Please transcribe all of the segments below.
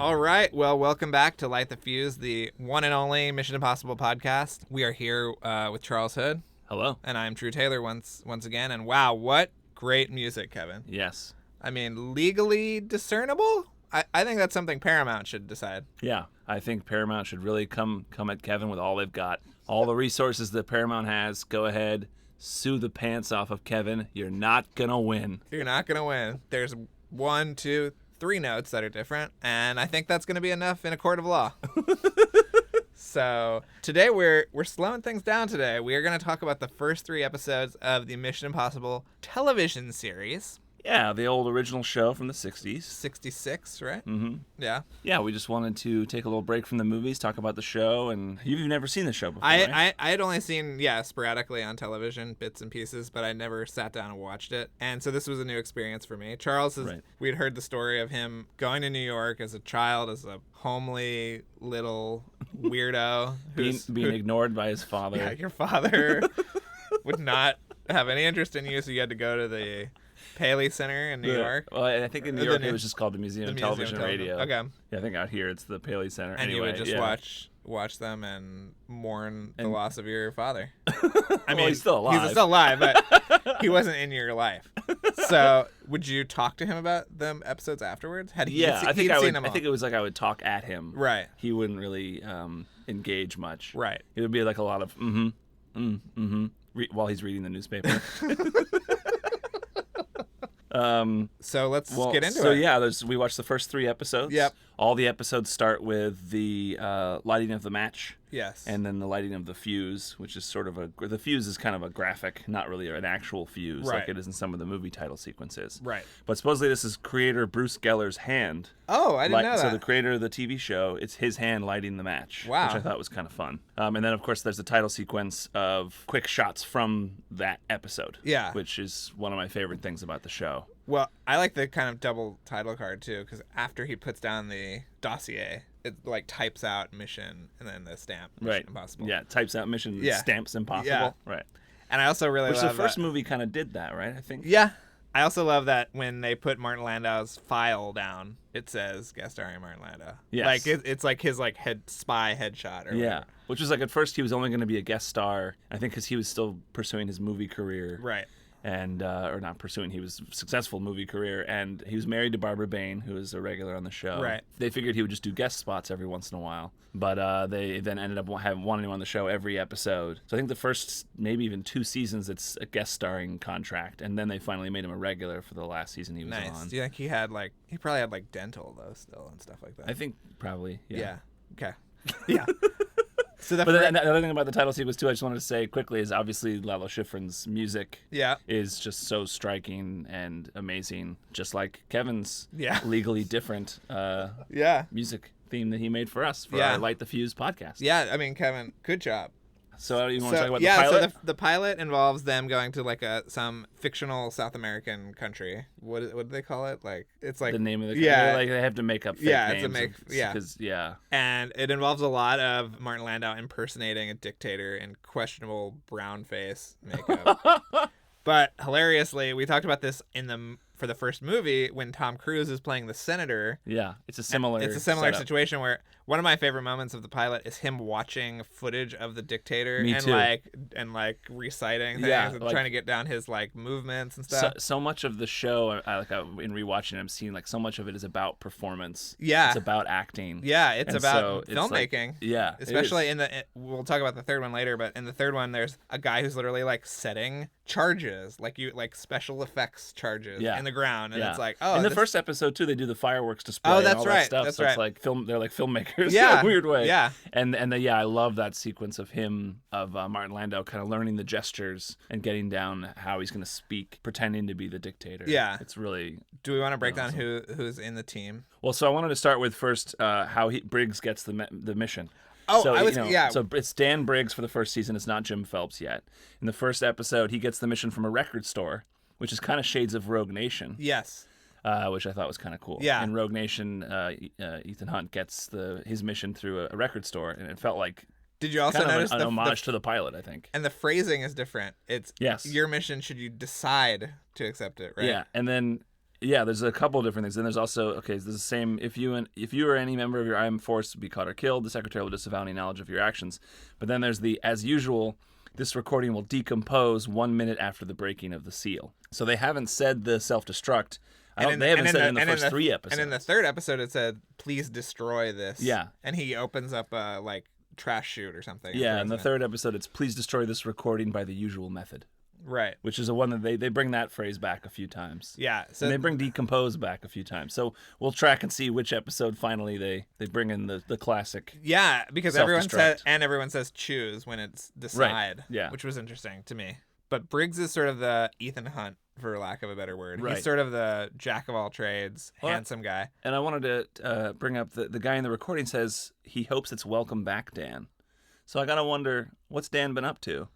All right. Well, welcome back to Light the Fuse, the one and only Mission Impossible podcast. We are here with Charles Hood. Hello. And I'm Drew Taylor once again. And wow, what great music, Kevin. Yes. I mean, legally discernible? I think that's something Paramount should decide. Yeah. I think Paramount should really come at Kevin with all they've got. All the resources that Paramount has. Go ahead. Sue the pants off of Kevin. You're not going to win. You're not going to win. There's 1, 2, 3 notes that are different, and I think that's going to be enough in a court of law. So today we're slowing things down today. We are going to talk about the first 3 episodes of the Mission Impossible television series. Yeah, the old original show from the 60s. 66, right? Mm-hmm. Yeah. Yeah, we just wanted to take a little break from the movies, talk about the show, and you've never seen the show before, right? I had only seen, sporadically on television, bits and pieces, but I never sat down and watched it. And so this was a new experience for me. Charles, we'd heard the story of him going to New York as a child, as a homely little weirdo. being ignored by his father. Yeah, your father would not have any interest in you, so you had to go to the Paley Center in New York. Well, I think in New York it was just called the Museum of Television and Radio. Okay. Yeah, I think out here it's the Paley Center. And anyway, you would just watch them and mourn the loss of your father. I mean, he's still alive. He's still alive, but he wasn't in your life. So, would you talk to him about them episodes afterwards? I think it was like I would talk at him. Right. He wouldn't really engage much. Right. It would be like a lot of while he's reading the newspaper. So let's get into it. So yeah, we watched the first 3 episodes. Yep. All the episodes start with the lighting of the match. Yes. And then the lighting of the fuse, which is sort of the fuse is kind of a graphic, not really an actual fuse like it is in some of the movie title sequences. Right. But supposedly this is creator Bruce Geller's hand. Oh, I didn't know that. So the creator of the TV show, it's his hand lighting the match. Wow. Which I thought was kind of fun. And then, of course, there's the title sequence of quick shots from that episode. Yeah. Which is one of my favorite things about the show. Well, I like the kind of double title card, too, because after he puts down the dossier, it like types out Mission and then the stamp Mission Impossible. Yeah, types out Mission, stamps Impossible. Yeah. Right. And I also really love the first movie kind of did that, right? I think. Yeah. I also love that when they put Martin Landau's file down, it says guest starring Martin Landau. Yes. Like it's like his spy headshot or whatever. Which was like at first he was only going to be a guest star, I think, because he was still pursuing his movie career. Right. And or not pursuing, he was a successful movie career, and he was married to Barbara Bain, who is a regular on the show. Right. They figured he would just do guest spots every once in a while, but they then ended up wanting him on the show every episode. So I think the first maybe even 2 seasons it's a guest starring contract, and then they finally made him a regular for the last season he was on. Do you think he probably had like dental though still and stuff like that? I think probably. Yeah. Okay. Yeah. So but the other thing about the title sequence too, I just wanted to say quickly, is obviously Lalo Schifrin's music is just so striking and amazing, just like Kevin's legally different music theme that he made for us for our Light the Fuse podcast. Yeah, I mean, Kevin, good job. So you want to talk about the pilot? So the pilot involves them going to like some fictional South American country. What do they call it? Like it's like the name of the country. Like they have to make up fake names. And it involves a lot of Martin Landau impersonating a dictator in questionable brown face makeup. But hilariously, we talked about this for the first movie when Tom Cruise is playing the senator. Yeah, it's a similar situation where one of my favorite moments of the pilot is him watching footage of the dictator and reciting things and trying to get down his like movements and stuff. So much of the show, in rewatching it, I'm seeing like so much of it is about performance. Yeah, it's about acting. Yeah, it's about filmmaking. Like, especially we'll talk about the third one later, but in the third one, there's a guy who's literally like setting charges, like special effects charges in the ground, and it's like in the first episode too, they do the fireworks display. Oh, that's right. That stuff. That's It's like they're like filmmakers. Yeah, in a weird way. Yeah, and I love that sequence of Martin Landau kind of learning the gestures and getting down how he's going to speak, pretending to be the dictator. Yeah, it's really. Do we want to break down who's in the team? Well, so I wanted to start with first how Briggs gets the mission. Oh, so, So it's Dan Briggs for the first season. It's not Jim Phelps yet. In the first episode, he gets the mission from a record store, which is kind of shades of Rogue Nation. Yes. Which I thought was kind of cool. Yeah. In Rogue Nation, Ethan Hunt gets his mission through a record store, and it felt like. Did you also notice an homage to the pilot? I think. And the phrasing is different. It's yes. Your mission should you decide to accept it, right? Yeah, and then Yeah, there's a couple of different things. And there's also, okay, there's the same, if you or any member of your armed force be caught or killed, the Secretary will disavow any knowledge of your actions. But then there's the, as usual, this recording will decompose 1 minute after the breaking of the seal. So they haven't said the self-destruct. They haven't said it in the first 3 episodes. And in the third episode, it said, please destroy this. Yeah. And he opens up a, like, trash chute or something. Yeah, in the third episode, it's please destroy this recording by the usual method. Right. Which is a one that they bring that phrase back a few times. Yeah. So and they bring decompose back a few times. So we'll track and see which episode finally they bring in the classic. Yeah, because everyone says choose when it's decide. Right. Yeah. Which was interesting to me. But Briggs is sort of the Ethan Hunt, for lack of a better word. Right. He's sort of the jack of all trades, handsome guy. And I wanted to bring up the guy in the recording says he hopes it's welcome back, Dan. So I gotta wonder, what's Dan been up to?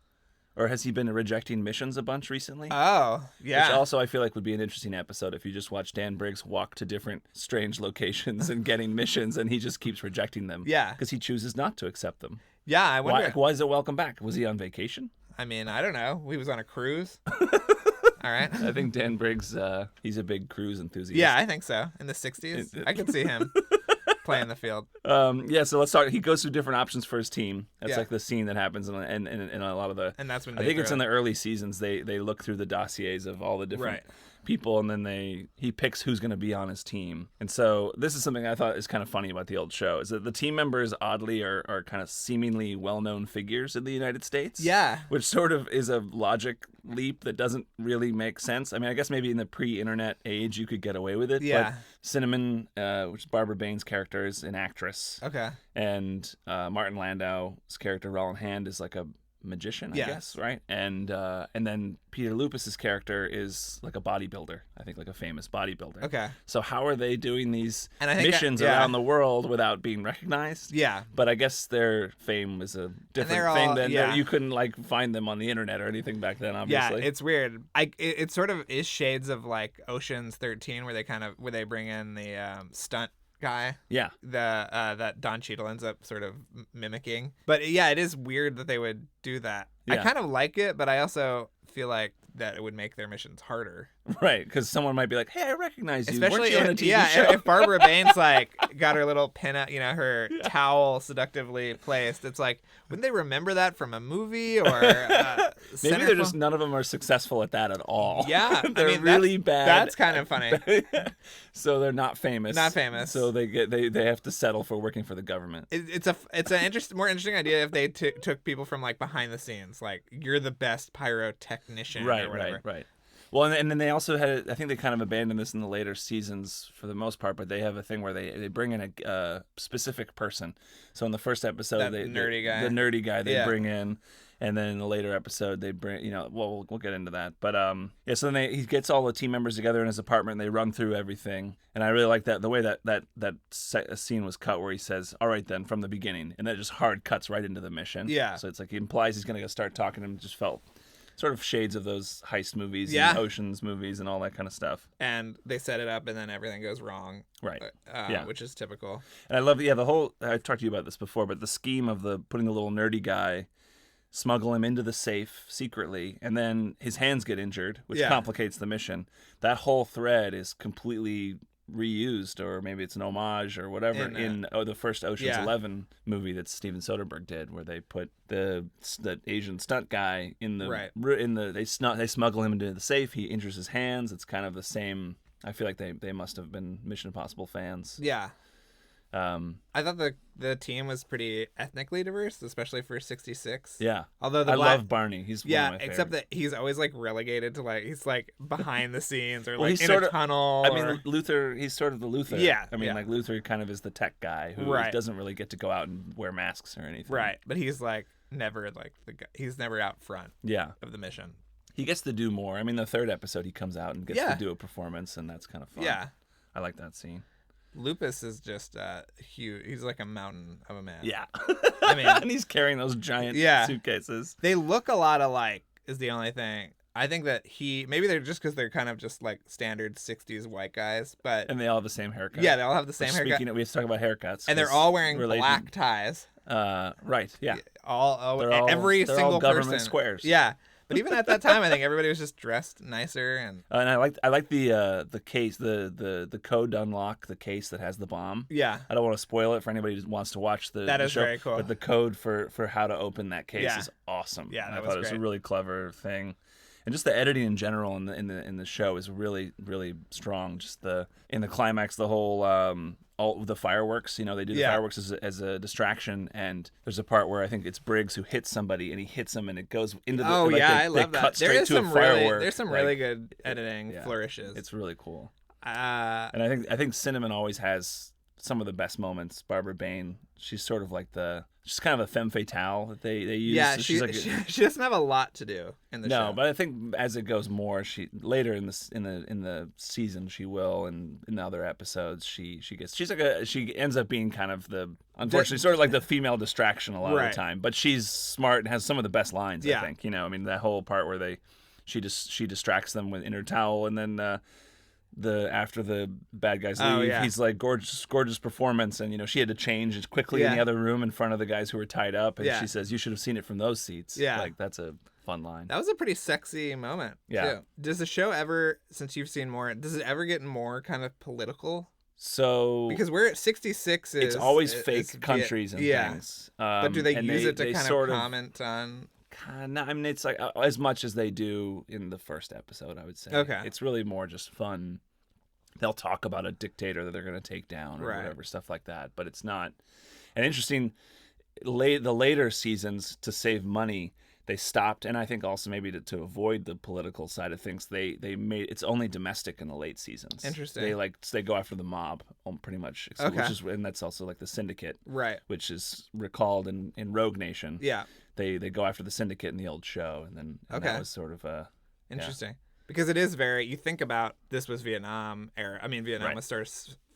Or has he been rejecting missions a bunch recently? Oh, yeah. Which also I feel like would be an interesting episode if you just watch Dan Briggs walk to different strange locations and getting missions, and he just keeps rejecting them. Yeah. Because he chooses not to accept them. Yeah, I wonder. Why is it welcome back? Was he on vacation? I mean, I don't know. He was on a cruise. All right. I think Dan Briggs, he's a big cruise enthusiast. Yeah, I think so. In the 60s. I could see him playing the field. Yeah, so let's talk. He goes through different options for his team. That's like the scene that happens in a lot of the. And that's when I think it's in the early seasons. They look through the dossiers of all the different people, and then he picks who's going to be on his team. And so this is something I thought is kind of funny about the old show, is that the team members oddly are kind of seemingly well-known figures in the United States. Yeah. Which sort of is a logic leap that doesn't really make sense. I mean, I guess maybe in the pre-internet age you could get away with it. Yeah. But Cinnamon, which is Barbara Bain's character, is an actress. Okay. And Martin Landau's character, Roland Hand, is like a magician, I guess, right? And then Peter Lupus's character is like a bodybuilder, I think, like a famous bodybuilder. Okay. So how are they doing these missions missions around the world without being recognized? Yeah. But I guess their fame is a different thing than you couldn't like find them on the internet or anything back then, obviously. Yeah, it's weird. It sort of is shades of like Ocean's 13 where they bring in the stunt guy. Yeah. That Don Cheadle ends up sort of mimicking. But yeah, it is weird that they would do that. Yeah. I kind of like it, but I also feel like that it would make their missions harder. Right, because someone might be like, "Hey, I recognize you." Especially Weren't you on a TV show? if Barbara Bain's like got her little pin up, her towel seductively placed. It's like, wouldn't they remember that from a movie or? Maybe they're just none of them are successful at that at all. Yeah, they're really bad. That's kind of funny. So they're not famous. Not famous. So they have to settle for working for the government. It's an more interesting idea if they took people from like behind the scenes, like you're the best pyrotechnician, or whatever. Right. Well, and then they also had, I think they kind of abandoned this in the later seasons for the most part, but they have a thing where they bring in a specific person. So in the first episode, the nerdy guy they bring in, and then in the later episode they bring, we'll get into that. But so then he gets all the team members together in his apartment and they run through everything. And I really like the way that scene was cut, where he says, "All right then," from the beginning, and that just hard cuts right into the mission. Yeah. So it's like he implies he's going to go start talking to him. Just felt sort of shades of those heist movies and Ocean's movies and all that kind of stuff. And they set it up and then everything goes wrong. Right. Which is typical. And I love, the whole, I've talked to you about this before, but the scheme of putting the little nerdy guy, smuggle him into the safe secretly, and then his hands get injured, which complicates the mission. That whole thread is completely reused, or maybe it's an homage or whatever, in the first Ocean's 11 movie that Steven Soderbergh did, where they put the Asian stunt guy in they smuggle him into the safe. He injures his hands. It's kind of the same. I feel like they must have been Mission Impossible fans. Yeah. I thought the team was pretty ethnically diverse, especially for 66. Yeah. Although I love Barney. He's one of my except favorite. that he's always like relegated to like he's like behind the scenes or like in a tunnel. I mean, Luther. He's sort of the Luther. Yeah. I mean, like Luther kind of is the tech guy who doesn't really get to go out and wear masks or anything. Right. But he's like never like the guy. He's never out front. Yeah. Of the mission. He gets to do more. I mean, the third episode he comes out and gets to do a performance, and that's kind of fun. Yeah. I like that scene. Lupus is just huge. He's like a mountain of a man. Yeah. I mean, and he's carrying those giant suitcases. They look a lot alike is the only thing. I think that maybe they're just because they're kind of just like standard 60s white guys, and they all have the same haircut. Yeah, they all have the same haircut. We have to talk about haircuts. And they're all wearing black ties. Right, yeah. Every single government person. squares. Yeah. But even at that time, I think everybody was just dressed nicer, and I like the case, the code to unlock the case that has the bomb. Yeah. I don't want to spoil it for anybody who wants to watch the show. Very cool. But the code for how to open that case is awesome. Yeah, I thought it was a really clever thing. And just the editing in general in the show is really, really strong. Just in the climax, the whole all the fireworks. They do the fireworks as a distraction. And there's a part where I think it's Briggs who hits somebody, and he hits him, and it goes into the. Oh I love that. There's some really good editing flourishes. It's really cool. And I think Cinnamon always has some of the best moments. Barbara Bain, she's sort of like she's kind of a femme fatale that they use. Yeah, she doesn't have a lot to do in the show. No, but I think as it goes more, she later in the season she will, and in the other episodes she ends up being kind of unfortunately sort of like the female distraction a lot of the time. But she's smart and has some of the best lines. I think I mean that whole part where she distracts them in her towel, and then. After the bad guys leave, he's like gorgeous performance, and she had to change quickly in the other room in front of the guys who were tied up, and she says, "You should have seen it from those seats." Yeah, like that's a fun line. That was a pretty sexy moment. Yeah. Too. Does the show ever, since you've seen more, does it ever get more kind of political? So because we're at 66, it's always fake countries and things. But do they use it to kind of comment on? I mean, it's like as much as they do in the first episode, I would say. Okay. It's really more just fun. They'll talk about a dictator that they're going to take down or whatever, stuff like that. But it's not. And interesting, the later seasons, to save money, they stopped. And I think also maybe to avoid the political side of things, they made it's only domestic in the late seasons. Interesting. They go after the mob pretty much. Okay. And that's also like the Syndicate. Right. Which is recalled in Rogue Nation. Yeah. They go after the Syndicate in the old show, and then that was sort of interesting. Yeah. Because it is you think about, this was Vietnam era. I mean, Vietnam was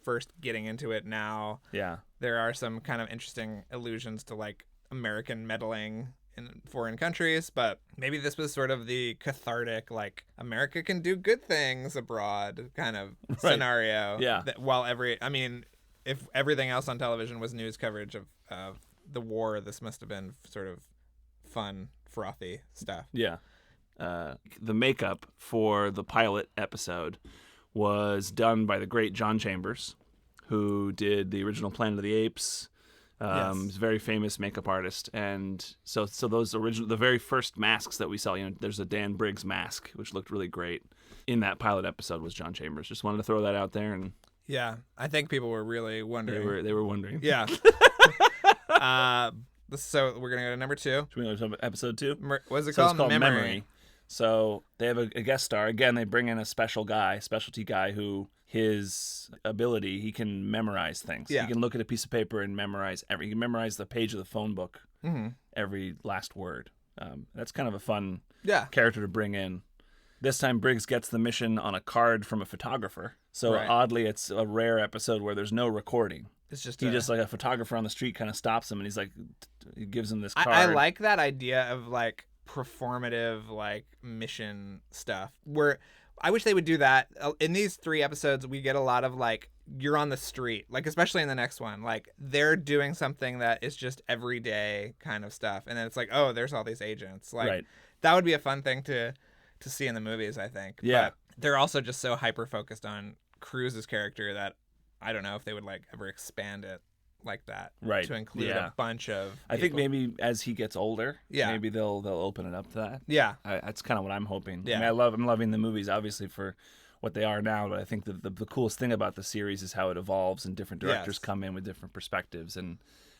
first getting into it now. Yeah. There are some kind of interesting allusions to like American meddling in foreign countries, but maybe this was sort of the cathartic, like, America can do good things abroad kind of scenario. Yeah. If everything else on television was news coverage of the war, this must have been sort of fun, frothy stuff. Yeah. The makeup for the pilot episode was done by the great John Chambers, who did the original Planet of the Apes. He's a very famous makeup artist, and so those the very first masks that we saw, there's a Dan Briggs mask which looked really great in that pilot episode, was John Chambers. Just wanted to throw that out there, and I think people were really wondering. They were wondering. Yeah. So we're gonna go to number 2. Should we go to episode 2? What's it called? It's called Memory. So they have a guest star. Again, they bring in a specialty guy who his ability, he can memorize things. Yeah. He can look at a piece of paper and memorize he can memorize the page of the phone book, every last word. That's kind of a fun character to bring in. This time Briggs gets the mission on a card from a photographer. So oddly, it's a rare episode where there's no recording. It's just just like a photographer on the street kind of stops him, and he's like, he gives him this card. I like that idea of like performative like mission stuff, where I wish they would do that. In these 3 episodes, we get a lot of like, you're on the street, like especially in the next one, like they're doing something that is just everyday kind of stuff, and then it's like, oh, there's all these agents. Like that would be a fun thing to see in the movies, I think. Yeah. But they're also just so hyper focused on Cruise's character that I don't know if they would like ever expand it like that, to include a bunch of people. I think maybe as he gets older, maybe they'll open it up to that. Yeah, that's kind of what I'm hoping. Yeah, I mean, I'm loving the movies obviously for what they are now, but I think the coolest thing about the series is how it evolves and different directors come in with different perspectives, and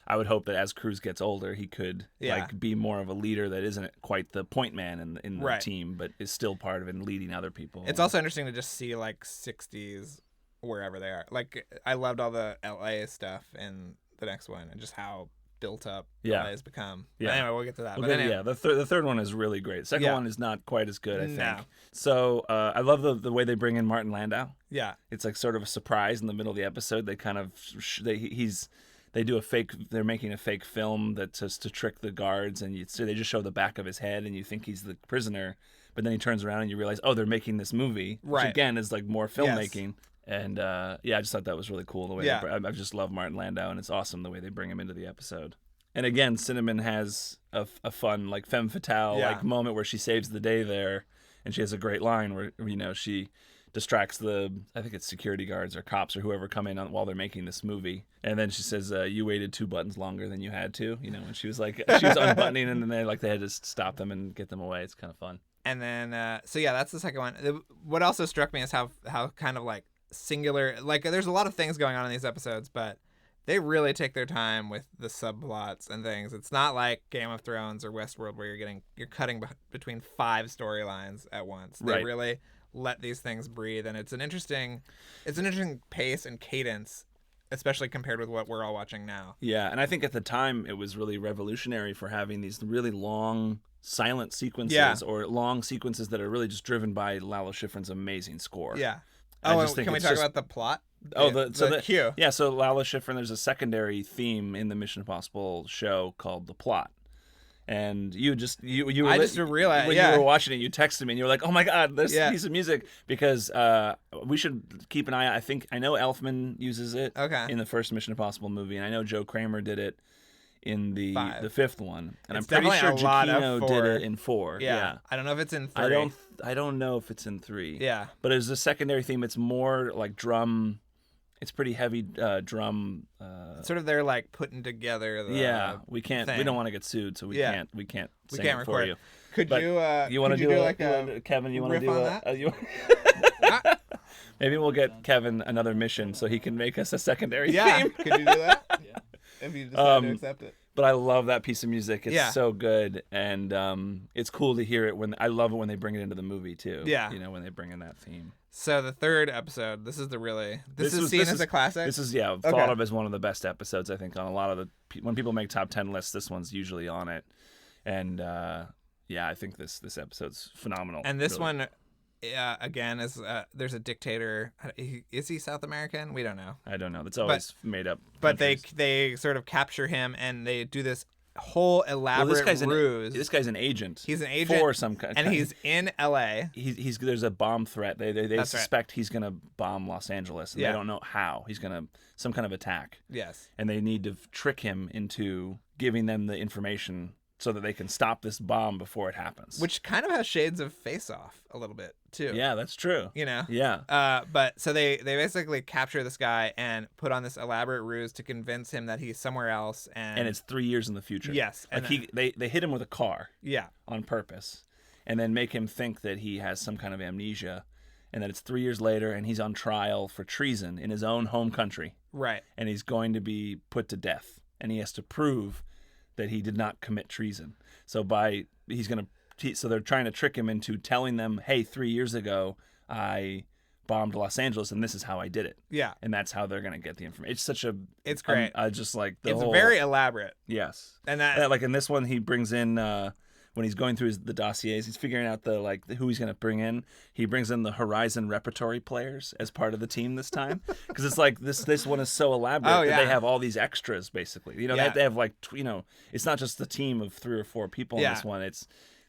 I would hope that as Cruise gets older, he could like be more of a leader that isn't quite the point man in the team, but is still part of it and leading other people. It's also interesting to just see like 60s wherever they are. Like I loved all the LA stuff in the next one and just how built up LA has become. Yeah. But anyway, we'll get to that. The third one is really great. The second one is not quite as good, I think. So I love the way they bring in Martin Landau. Yeah. It's like sort of a surprise in the middle of the episode. They kind of they're making a fake film that's just to trick the guards, and they just show the back of his head and you think he's the prisoner, but then he turns around and you realize, oh, they're making this movie, which again is like more filmmaking. And I just thought that was really cool the way I just love Martin Landau, and it's awesome the way they bring him into the episode. And again, Cinnamon has a fun, like, femme fatale like moment where she saves the day there, and she has a great line where, you know, she distracts I think it's security guards or cops or whoever come in while they're making this movie. And then she says, you waited 2 buttons longer than you had to, you know, and she was like, she was unbuttoning, and then they had to stop them and get them away. It's kind of fun. And then, so yeah, that's the second one. What also struck me is how kind of like singular, like there's a lot of things going on in these episodes, but they really take their time with the subplots and things. It's not like Game of Thrones or Westworld where you're cutting between 5 storylines at once. They really let these things breathe, and it's an interesting pace and cadence, especially compared with what we're all watching now. Yeah, and I think at the time it was really revolutionary for having these really long silent sequences or long sequences that are really just driven by Lalo Schifrin's amazing score. Yeah. Oh, can we talk about the plot? Oh, the cue. Yeah, so Lalo Schifrin, there's a secondary theme in the Mission Impossible show called The Plot. And you just realized when you were watching it, you texted me and you were like, "Oh my God, this piece of music!" Because we should keep an eye out. I know Elfman uses it in the first Mission Impossible movie, and I know Joe Kramer did it in the 5th one, and it's I'm pretty sure Giacchino did it in 4. Yeah, I don't know if it's in 3. I don't know if it's in 3. Yeah, but as a secondary theme, it's more like drum. It's pretty heavy drum. Sort of they're like putting together. We can't. We don't want to get sued, so we can't. We can't record for you. Could you want to do like Kevin? You want to do that? Maybe we'll get Kevin another mission so he can make us a secondary theme. Could you do that? Yeah. If you decide to accept it. But I love that piece of music. It's so good, and it's cool to hear it I love it when they bring it into the movie too. Yeah. You know, when they bring in that theme. So the 3rd episode, this is seen as a classic? This is, thought of as one of the best episodes, I think, on a lot of when people make top 10 lists, this one's usually on it. And, I think this episode's phenomenal. And this one, again, is there's a dictator. Is he South American? We don't know. I don't know. It's always made up. But they sort of capture him, and they do this whole elaborate ruse. This guy's an agent. He's an agent for some kind, and he's in L.A. There's a bomb threat. They suspect he's gonna bomb Los Angeles, and they don't know how. He's gonna some kind of attack. Yes, and they need to trick him into giving them the information so that they can stop this bomb before it happens. Which kind of has shades of Face Off a little bit too. Yeah, that's true. You know. Yeah. But so they basically capture this guy and put on this elaborate ruse to convince him that he's somewhere else, and it's 3 years in the future. Yes. Like they hit him with a car. Yeah. On purpose, and then make him think that he has some kind of amnesia, and that it's 3 years later, and he's on trial for treason in his own home country. Right. And he's going to be put to death, and he has to prove that he did not commit treason. So so they're trying to trick him into telling them, hey, 3 years ago, I bombed Los Angeles, and this is how I did it. Yeah. And that's how they're going to get the information. It's great. Just like it's very elaborate. Yes. And that like in this one, he brings in, when he's going through the dossiers, he's figuring out who he's going to bring in. He brings in the Horizon repertory players as part of the team this time, because it's like this one is so elaborate that they have all these extras basically. You know, they have it's not just the team of 3 or 4 people in this one.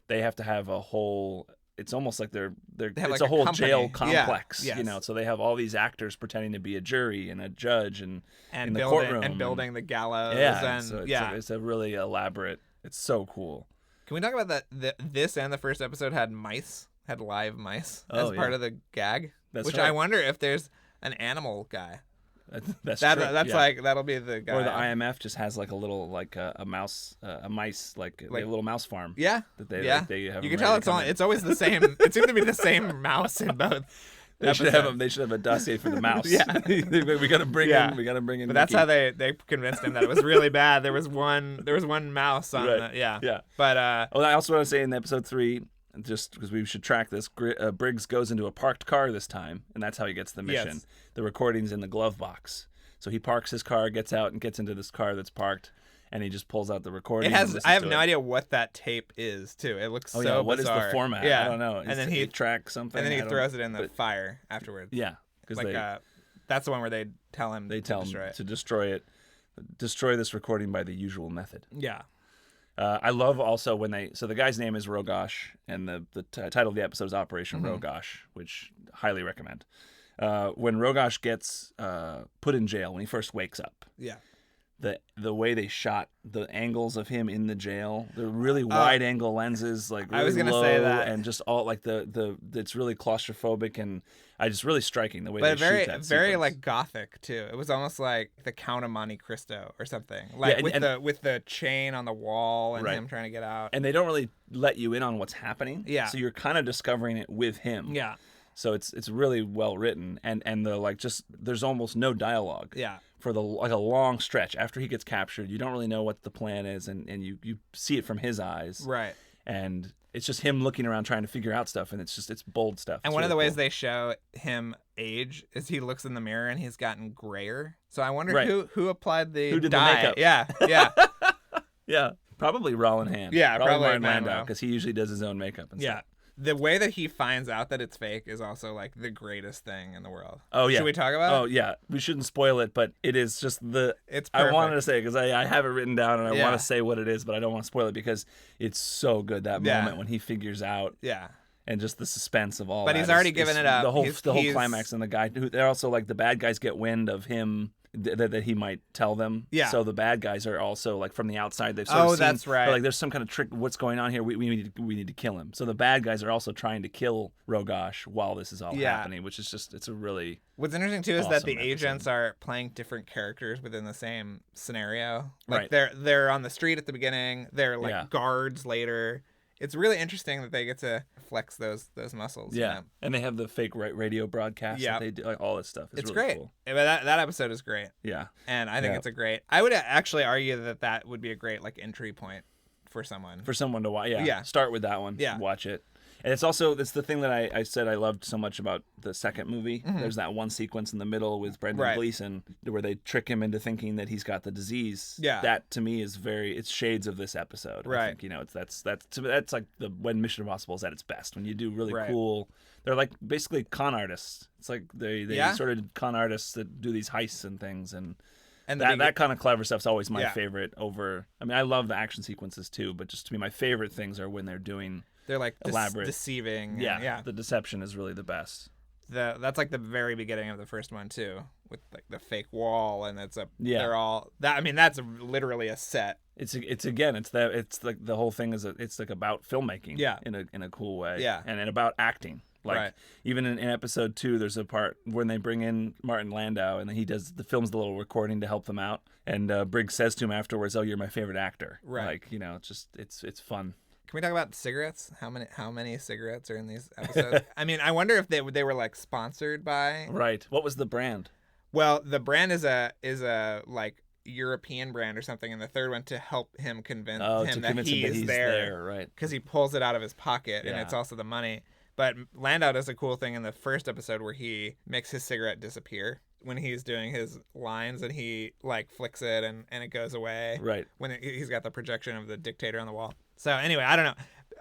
They have to have a whole. It's almost like it's a whole jail complex. Yes. You know, so they have all these actors pretending to be a jury and a judge and in the building, courtroom and building the gallows. Yeah, and so it's a really elaborate. It's so cool. Can we talk about that? This and the first episode had live mice as part of the gag. That's right. I wonder if there's an animal guy. That's true. That's like that'll be the guy. Or the IMF just has like a little a mouse, a mice like a little mouse farm. Yeah. That they have. You can tell it's always the same. It seems to be the same mouse in both. They should have a dossier for the mouse. Yeah. we got to bring in. We got to bring in. But that's how they convinced him that it was really bad. There was one mouse on the Yeah. But I also want to say in episode 3, just because we should track this, Briggs goes into a parked car this time, and that's how he gets the mission. Yes. The recording's in the glove box. So he parks his car, gets out, and gets into this car that's parked, and he just pulls out the recording. I have no idea what that tape is, too. It looks so bizarre. What is the format? Yeah. I don't know. And then he tracks something. And then he throws it in the fire afterwards. Yeah. That's the one where they tell him to destroy it. Destroy this recording by the usual method. Yeah. I love also when so the guy's name is Rogosh, and the title of the episode is Operation Rogosh, which highly recommend. When Rogosh gets put in jail, when he first wakes up, the way they shot the angles of him in the jail, the really wide angle lenses, like really I was gonna low, say that. and just all like the it's really claustrophobic, and just really striking the way but they very, shoot that very sequence. like gothic too. It was almost like the Count of Monte Cristo or something, like with the chain on the wall and him trying to get out. And they don't really let you in on what's happening. Yeah. So you're kind of discovering it with him. Yeah. So it's really well written, and the like just there's almost no dialogue. Yeah. For the like a long stretch after he gets captured, you don't really know what the plan is, and you see it from his eyes. Right. And it's just him looking around trying to figure out stuff, and it's bold stuff. And one of the ways they show him age is he looks in the mirror and he's gotten grayer. So I wonder who applied the who did dye. the makeup. Yeah. Yeah. Probably Roland Hand. Yeah, probably Martin Landau, because he usually does his own makeup and stuff. The way that he finds out that it's fake is also like the greatest thing in the world. Oh yeah. Should we talk about it? Oh yeah. We shouldn't spoil it, but it is just It's perfect. I wanted to say because I have it written down and I want to say what it is, but I don't want to spoil it because it's so good that moment when he figures out. Yeah. And just the suspense of all. But he's already given it up. The whole climax and the guy. They're also like the bad guys get wind of him. That he might tell them. Yeah. So the bad guys are also like from the outside. They've sort of seen, that's right. Like there's some kind of trick. What's going on here? We need to kill him. So the bad guys are also trying to kill Rogosh while this is all happening, which is just it's a really. What's interesting too is that the episode. agents are playing different characters within the same scenario. Like right. they're on the street at the beginning. They're like guards later. It's really interesting that they get to flex those muscles. Yeah, and they have the fake radio broadcast. Yeah, they do like all this stuff. It's really great. Cool. But that episode is great. Yeah, and I think it's a great. I would actually argue that would be a great like entry point for someone. For someone to watch. Yeah. Start with that one. Yeah. Watch it. And it's the thing that I said I loved so much about the second movie. Mm-hmm. There's that one sequence in the middle with Brendan Gleeson where they trick him into thinking that he's got the disease. Yeah. That to me is it's shades of this episode. Right. I think, that's like when Mission Impossible is at its best. When you do really cool, they're like basically con artists. It's like they sort of con artists that do these heists and things and that kind of clever stuff's always my favorite over. I mean, I love the action sequences too, but just to me, my favorite things are when they're doing. They're like elaborate, deceiving. Yeah, the deception is really the best. That's like the very beginning of the first one too, with like the fake wall, and they're all that. I mean, that's literally a set. It's like the whole thing it's like about filmmaking. Yeah. in a cool way. Yeah, and about acting. Like even in episode 2, there's a part when they bring in Martin Landau and he films the little recording to help them out, and Briggs says to him afterwards, "Oh, you're my favorite actor." Right. Like it's fun. Can we talk about cigarettes? How many cigarettes are in these episodes? I mean, I wonder if they were like sponsored by. Right. What was the brand? Well, the brand is a like European brand or something, and the third one to help him convince him that he's there, right? Because he pulls it out of his pocket, and it's also the money. But Landau does a cool thing in the first episode where he makes his cigarette disappear when he's doing his lines, and he like flicks it and it goes away. Right. When he's got the projection of the dictator on the wall. So anyway, I don't know.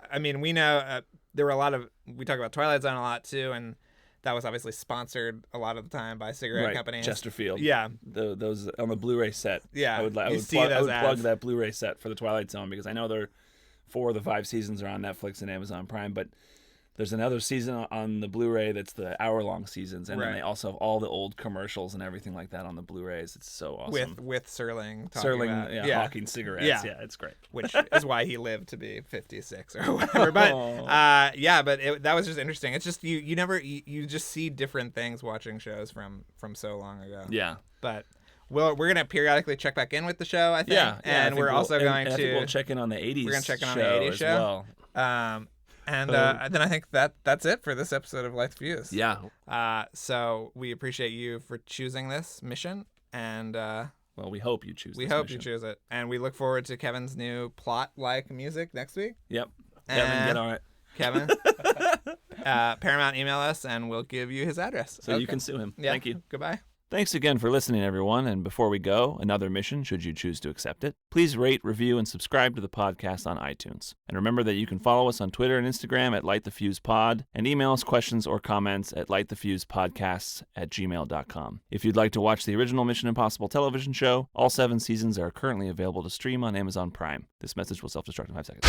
I mean, we know there were we talk about Twilight Zone a lot too, and that was obviously sponsored a lot of the time by cigarette companies. Chesterfield. Yeah. Those on the Blu-ray set. Yeah. I would plug that Blu-ray set for the Twilight Zone because I know 4 of the 5 seasons are on Netflix and Amazon Prime, but there's another season on the Blu-ray that's the hour-long seasons, and then they also have all the old commercials and everything like that on the Bluerays. It's so awesome. With Serling hawking cigarettes. Yeah, it's great. Which is why he lived to be 56 or whatever. But that was just interesting. It's just you just see different things watching shows from so long ago. Yeah. But we're gonna periodically check back in with the show, I think. And we're also going to. I think we'll check in on the 80s. We're gonna check in on the 80s show as well. And then I think that's it for this episode of Light the Fuse. Yeah. So we appreciate you for choosing this mission, and well, we hope you choose. You choose it, and we look forward to Kevin's new plot-like music next week. Yep. Kevin, get on it. Kevin, Paramount, email us, and we'll give you his address. So you can sue him. Yeah. Thank you. Goodbye. Thanks again for listening, everyone. And before we go, another mission, should you choose to accept it. Please rate, review, and subscribe to the podcast on iTunes. And remember that you can follow us on Twitter and Instagram at LightTheFusePod and email us questions or comments at lightthefusepodcasts@gmail.com. If you'd like to watch the original Mission Impossible television show, all 7 seasons are currently available to stream on Amazon Prime. This message will self-destruct in 5 seconds.